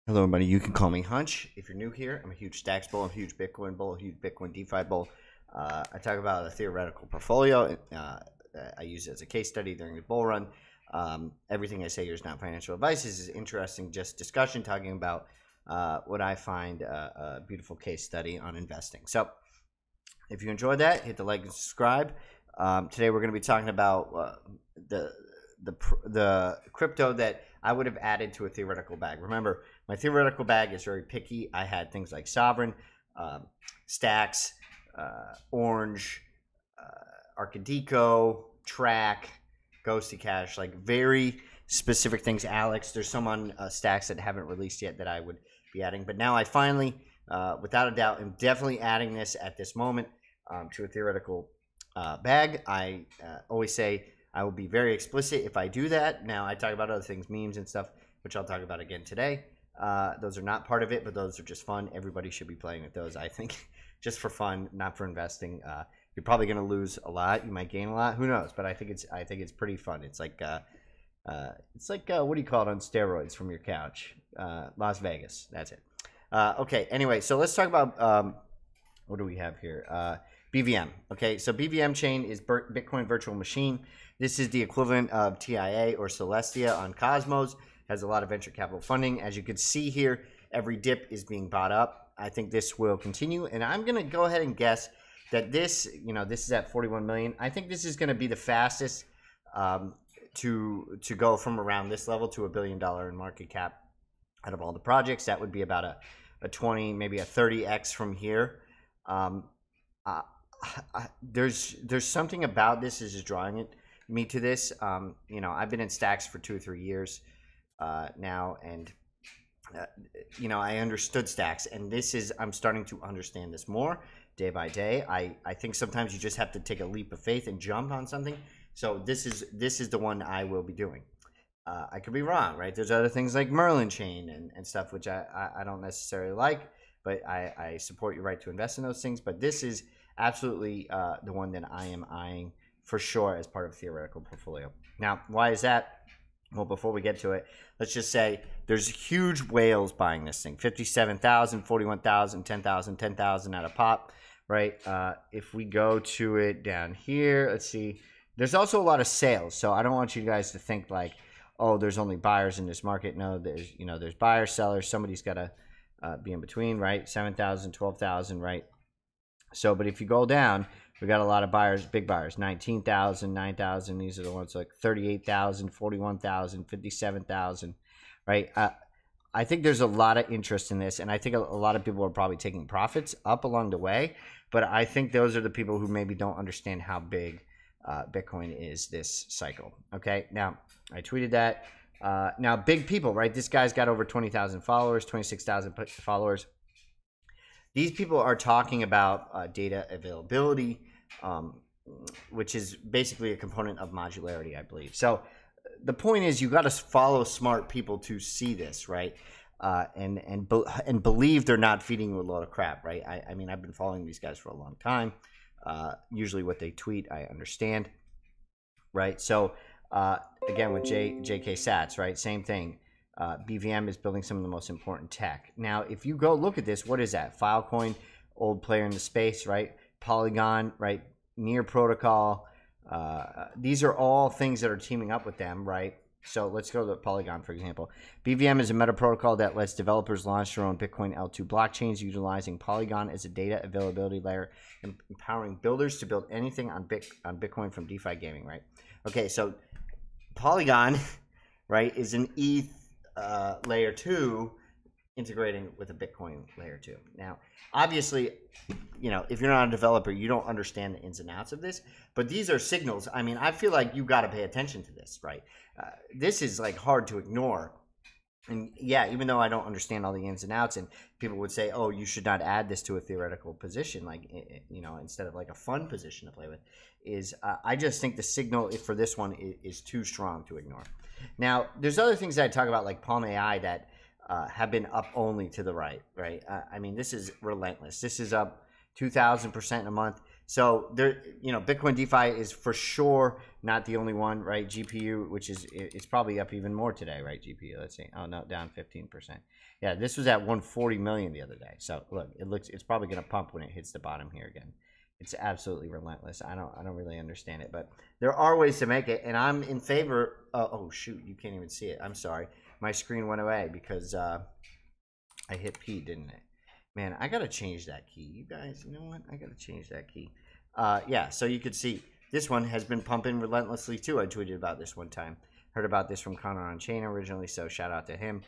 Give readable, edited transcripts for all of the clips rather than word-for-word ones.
Hello, everybody. You can call me Hunch. If you're new here, I'm a huge stacks bull, a huge Bitcoin bull, a huge Bitcoin DeFi bull. I talk about a theoretical portfolio. I use it as a case study during the bull run. Everything I say here is not financial advice. This is interesting, just discussion, talking about what I find a beautiful case study on investing. So if you enjoyed that, hit the like and subscribe. Today we're going to be talking about the crypto that I would have added to a theoretical bag. Remember, my theoretical bag is very picky. I had things like Sovereign, Stacks, ORNJ, ARKADIKO, TRAC, Ghosty Cash, like very specific things. Alex, there's some on Stacks that haven't released yet that I would be adding. But now I finally, without a doubt, am definitely adding this at this moment to a theoretical bag. I always say I will be very explicit if I do that. Now, I talk about other things, memes and stuff, which I'll talk about again today. Those are not part of it, but those are just fun. Everybody should be playing with those, I think, just for fun, not for investing. You're probably going to lose a lot. You might gain a lot. Who knows? But I think it's pretty fun. It's like what do you call it on steroids from your couch? Las Vegas. That's it. Okay. Anyway, so let's talk about what do we have here? BVM. Okay, so BVM chain is Bitcoin Virtual Machine. This is the equivalent of TIA or Celestia on Cosmos. Has a lot of venture capital funding. As you can see here, every dip is being bought up. I think this will continue, and I'm going to go ahead and guess that this, this is at 41 million. I think this is going to be the fastest to go from around this level to $1 billion in market cap out of all the projects. That would be about a 20, maybe a 30x from here. There's something about this is just drawing me to this. I've been in stacks for 2 or 3 years now, and I understood stacks, and I'm starting to understand this more day by day. I think sometimes you just have to take a leap of faith and jump on something. So this is the one I will be doing. I could be wrong, right? There's other things like MERL chain and stuff which I don't necessarily like, but I support your right to invest in those things. But this is absolutely the one that I am eyeing for sure as part of a theoretical portfolio. Now, why is that? Well, before we get to it, let's just say there's huge whales buying this thing. 57,000, 41,000, 10,000, 10,000 at a pop, right? If we go to it down here, let's see. There's also a lot of sales, so I don't want you guys to think like, oh, there's only buyers in this market. No, there's buyers, sellers. Somebody's got to be in between, right? 7,000, 12,000, right? So, but if you go down, we got a lot of buyers, big buyers, 19,000, 9,000. These are the ones like 38,000, 41,000, 57,000, right? I think there's a lot of interest in this, and I think a lot of people are probably taking profits up along the way, but I think those are the people who maybe don't understand how big Bitcoin is this cycle. Okay, now I tweeted that. Now, big people, right? This guy's got over 20,000 followers, 26,000 followers. These people are talking about data availability, which is basically a component of modularity, I believe. So the point is, you got to follow smart people to see this, right? And believe they're not feeding you a lot of crap, right? I mean, I've been following these guys for a long time. Usually what they tweet, I understand, right? So again, with JK Sats, right? Same thing. BVM is building some of the most important tech. Now, if you go look at this, what is that? Filecoin, old player in the space, right? Polygon, right? Near Protocol. These are all things that are teaming up with them, right? So let's go to Polygon, for example. BVM is a meta protocol that lets developers launch their own Bitcoin L2 blockchains utilizing Polygon as a data availability layer, empowering builders to build anything on Bitcoin from DeFi gaming, right? Okay, so Polygon, right, is an ETH layer 2 integrating with a Bitcoin layer 2. Now, obviously, if you're not a developer, you don't understand the ins and outs of this, but these are signals. I mean, I feel like you got to pay attention to this, right? This is like hard to ignore. And yeah, even though I don't understand all the ins and outs, and people would say, oh, you should not add this to a theoretical position, like, instead of like a fun position to play with, I just think the signal for this one is too strong to ignore. Now, there's other things that I talk about, like Palm AI, that have been up only to the right, right? I mean, this is relentless. This is up 2,000% in a month. So there, you know, Bitcoin DeFi is for sure not the only one, right? GPU, which is, it's probably up even more today, right? GPU, let's see. Oh no, down 15%. Yeah, this was at 140 million the other day. So look, it's probably going to pump when it hits the bottom here again. It's absolutely relentless. I don't really understand it, but there are ways to make it, and I'm in favor. Oh shoot, you can't even see it. I'm sorry, my screen went away because I hit P, didn't it? Man, I gotta change that key. You guys, you know what? I gotta change that key. Yeah, so you could see this one has been pumping relentlessly too. I tweeted about this one time. Heard about this from Connor on Chain originally, so shout out to him.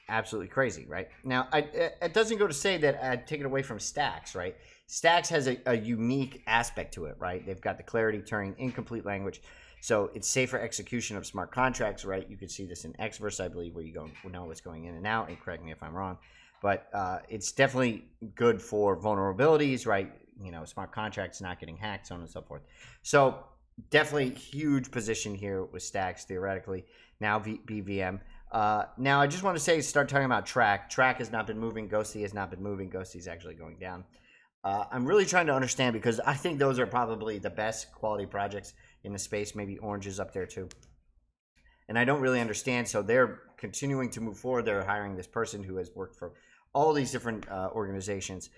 Absolutely crazy, right? Now, it doesn't go to say that I'd take it away from Stacks, right? Stacks has a unique aspect to it, right? They've got the clarity turning incomplete language, so it's safer execution of smart contracts, right? You could see this in Xverse, I believe, where you know what's going in and out, and correct me if I'm wrong. But it's definitely good for vulnerabilities, right? You know, smart contracts not getting hacked, so on and so forth. So definitely huge position here with Stacks, theoretically. Now BVM. Now I just want to say, start talking about TRAC. TRAC has not been moving. Ghosty has not been moving. Ghosty is actually going down. I'm really trying to understand, because I think those are probably the best quality projects in the space. Maybe ORNJ is up there too. And I don't really understand. So they're continuing to move forward. They're hiring this person who has worked for all these different organizations.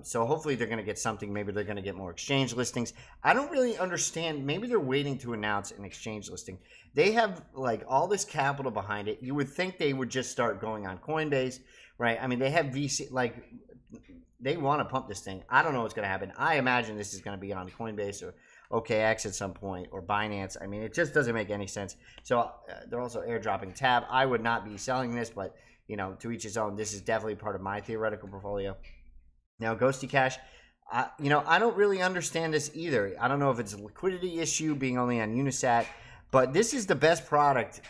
So hopefully they're going to get something. Maybe they're going to get more exchange listings. I don't really understand. Maybe they're waiting to announce an exchange listing. They have like all this capital behind it. You would think they would just start going on Coinbase, right? I mean, they have VC, like they want to pump this thing. I don't know what's going to happen. I imagine this is going to be on Coinbase or OKX at some point, or Binance. I mean, it just doesn't make any sense. So they're also airdropping Tab. I would not be selling this, but you know, to each his own. This is definitely part of my theoretical portfolio. Now, Ghosty Cash, you know, I don't really understand this either. I don't know if it's a liquidity issue being only on Unisat, but this is the best product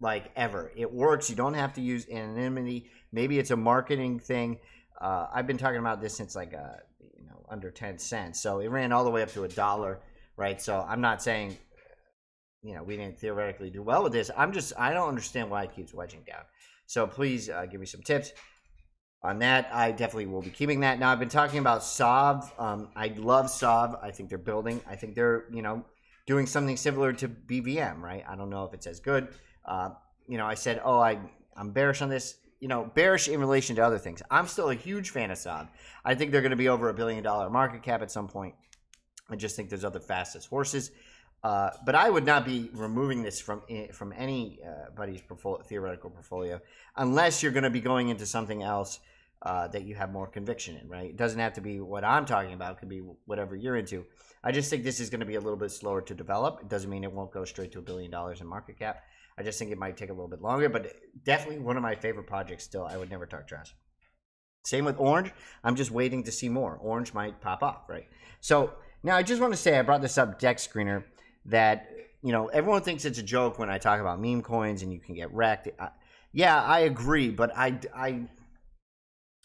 like ever. It works. You don't have to use anonymity. Maybe it's a marketing thing. I've been talking about this since like you know, under 10 cents. So it ran all the way up to $1, right? So I'm not saying, you know, we didn't theoretically do well with this. I don't understand why it keeps wedging down. So please give me some tips on that. I definitely will be keeping that. Now, I've been talking about SOV. I love SOV. I think they're building. I think they're, you know, doing something similar to BVM, right? I don't know if it's as good. You know, I said, oh, I'm bearish on this. You know, bearish in relation to other things. I'm still a huge fan of SOV. I think they're going to be over $1 billion market cap at some point. I just think there's other fastest horses. But I would not be removing this from anybody's theoretical portfolio unless you're going to be going into something else that you have more conviction in, right? It doesn't have to be what I'm talking about. It could be whatever you're into. I just think this is going to be a little bit slower to develop. It doesn't mean it won't go straight to $1 billion in market cap. I just think it might take a little bit longer, but definitely one of my favorite projects still. I would never talk trash. Same with ORNJ. I'm just waiting to see more. ORNJ might pop off, right? So now I just want to say, I brought this up, Deck Screener, that, you know, everyone thinks it's a joke when I talk about meme coins and you can get wrecked. Yeah, I agree, but let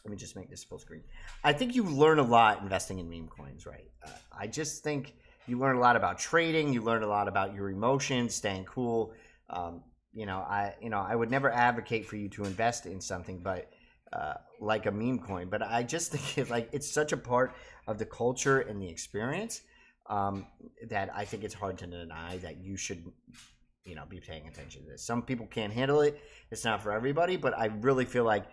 me just make this full screen. I think you learn a lot investing in meme coins, right? I just think you learn a lot about trading. You learn a lot about your emotions, staying cool. You know, I would never advocate for you to invest in something, but like a meme coin. But I just think it's such a part of the culture and the experience. That I think it's hard to deny that you should, you know, be paying attention to this. Some people can't handle it. It's not for everybody, but I really feel like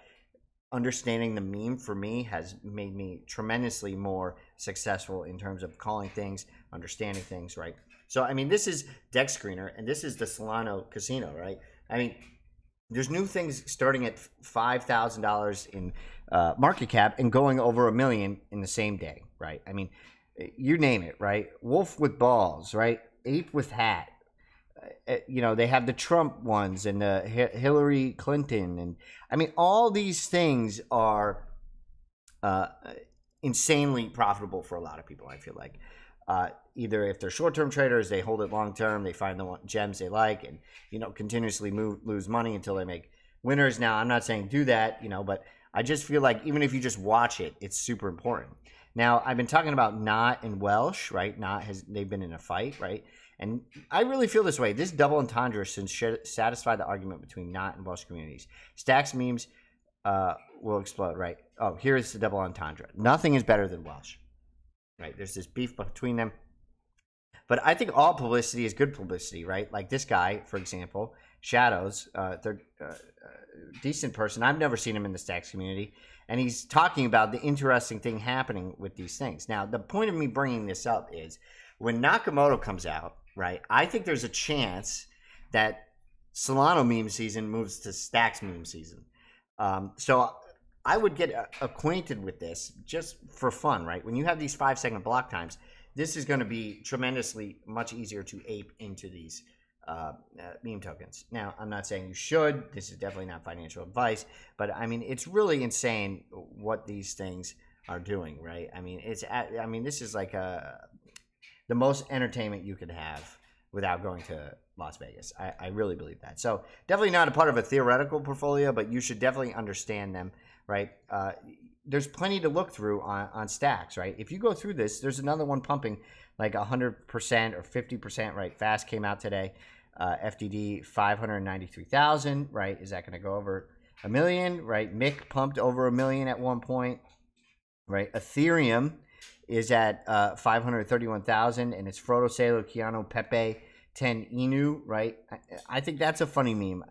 understanding the meme for me has made me tremendously more successful in terms of calling things, understanding things, right? So, I mean, this is Deck Screener, and this is the Solano Casino, right? I mean, there's new things starting at $5,000 in market cap and going over $1 million in the same day, right? I mean, you name it, right? Wolf with balls, right? Ape with hat. You know, they have the Trump ones and Hillary Clinton. And I mean, all these things are insanely profitable for a lot of people, I feel like. Either if they're short-term traders, they hold it long-term, they find the gems they like and, you know, continuously lose money until they make winners. Now, I'm not saying do that, you know, but I just feel like even if you just watch it, it's super important. Now, I've been talking about NAKA and WELSH, right? They've been in a fight, right? And I really feel this way. This double entendre should satisfy the argument between NAKA and WELSH communities. Stacks memes will explode, right? Oh, here's the double entendre. Nothing is better than WELSH. right? There's this beef between them. But I think all publicity is good publicity, right? Like this guy, for example, Shadows, they're decent person. I've never seen him in the stacks community, and he's talking about the interesting thing happening with these things. Now, the point of me bringing this up is when Nakamoto comes out, right? I think there's a chance that Solana meme season moves to stacks meme season. So I would get acquainted with this just for fun, right? When you have these 5-second block times, this is going to be tremendously much easier to ape into these meme tokens. Now, I'm not saying you should. This is definitely not financial advice, but I mean, it's really insane what these things are doing, right? I mean, this is like the most entertainment you could have without going to Las Vegas. I really believe that. So definitely not a part of a theoretical portfolio, but you should definitely understand them, right? There's plenty to look through on stacks, right? If you go through this, there's another one pumping like 100% or 50%, right? Fast came out today. FDD 593,000, right? Is that going to go over a million, right? MIC pumped over a million at one point, right? Ethereum is at 531,000, and it's Frodo Sailor, Keanu, Pepe, 10 Inu, right? I think that's a funny meme.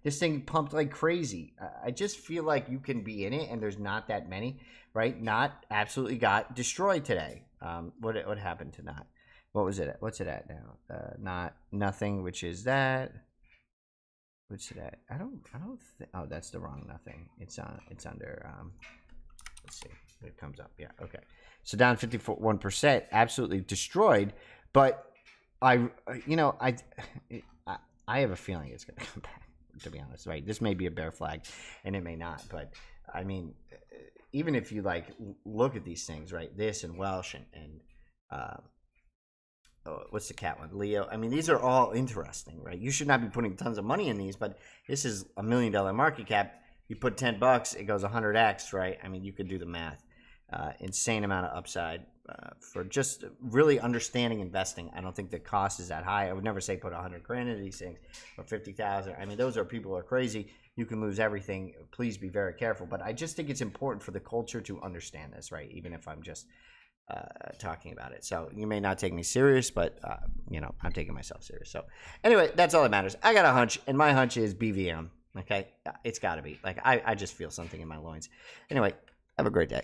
This thing pumped like crazy. I just feel like you can be in it, and there's not that many, right? Not absolutely got destroyed today. What happened to not? What was it at? What's it at now? Nothing, which is that. What's it at? I don't think. Oh, that's the wrong nothing. It's under. Let's see. It comes up. Yeah. Okay. So down 51%, absolutely destroyed. But I have a feeling it's going to come back. To be honest, right? This may be a bear flag, and it may not. But I mean, even if you like look at these things, right? This and WELSH and what's the cat one? Leo. I mean, these are all interesting, right? You should not be putting tons of money in these, but this is $1 million market cap. You put $10, it goes 100x, right? I mean, you could do the math. Insane amount of upside for just really understanding investing. I don't think the cost is that high. I would never say put 100 grand into these things or 50,000. I mean, those are people who are crazy. You can lose everything. Please be very careful. But I just think it's important for the culture to understand this, right? Even if I'm just talking about it. So you may not take me serious, but I'm taking myself serious. So anyway, that's all that matters. I got a hunch, and my hunch is BVM. Okay, it's got to be. Like I just feel something in my loins. Anyway, have a great day.